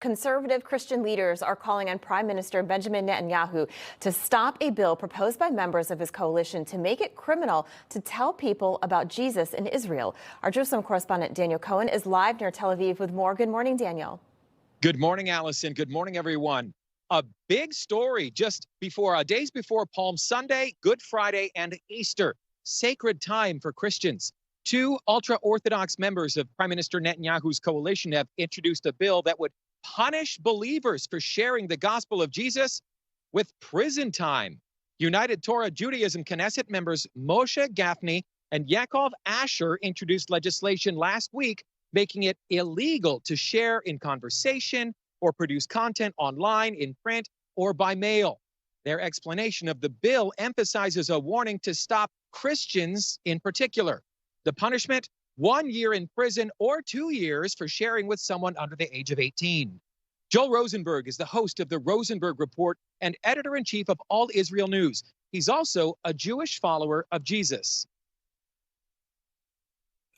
Conservative Christian leaders are calling on Prime Minister Benjamin Netanyahu to stop a bill proposed by members of his coalition to make it criminal to tell people about Jesus in Israel. Our Jerusalem correspondent Daniel Cohen is live near Tel Aviv with more. Good morning, Daniel. Good morning, Allison. Good morning, everyone. A big story just before days before Palm Sunday, Good Friday, and Easter. Sacred time for Christians. Two ultra-Orthodox members of Prime Minister Netanyahu's coalition have introduced a bill that would punish believers for sharing the gospel of Jesus with prison time. United Torah Judaism Knesset members Moshe Gafni and Yaakov Asher introduced legislation last week making it illegal to share in conversation or produce content online, in print, or by mail. Their explanation of the bill emphasizes a warning to stop Christians in particular. The punishment: 1 year in prison or 2 years for sharing with someone under the age of 18. Joel Rosenberg is the host of the Rosenberg Report and editor-in-chief of All Israel News. He's also a Jewish follower of Jesus.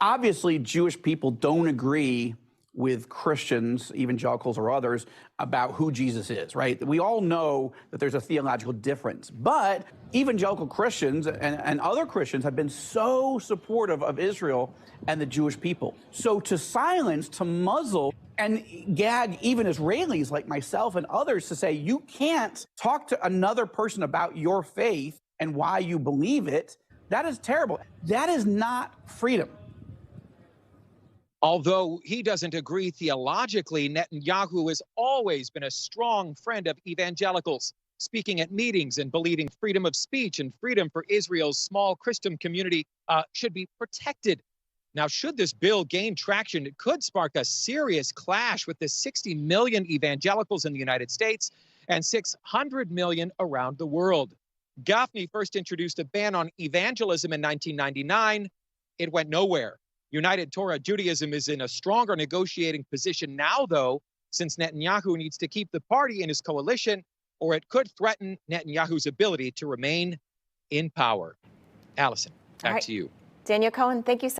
Obviously, Jewish people don't agree with Christians, evangelicals or others, about who Jesus is, right? We all know that there's a theological difference, but evangelical Christians and other Christians have been so supportive of Israel and the Jewish people. So to silence, to muzzle, and gag even Israelis like myself and others to say, you can't talk to another person about your faith and why you believe it, that is terrible. That is not freedom. Although he doesn't agree theologically, Netanyahu has always been a strong friend of evangelicals, speaking at meetings and believing freedom of speech and freedom for Israel's small Christian community should be protected. Now, should this bill gain traction, it could spark a serious clash with the 60 million evangelicals in the United States and 600 million around the world. Gafni first introduced a ban on evangelism in 1999. It went nowhere. United Torah Judaism is in a stronger negotiating position now, though, since Netanyahu needs to keep the party in his coalition, or it could threaten Netanyahu's ability to remain in power. Allison, back to you. Daniel Cohen, thank you so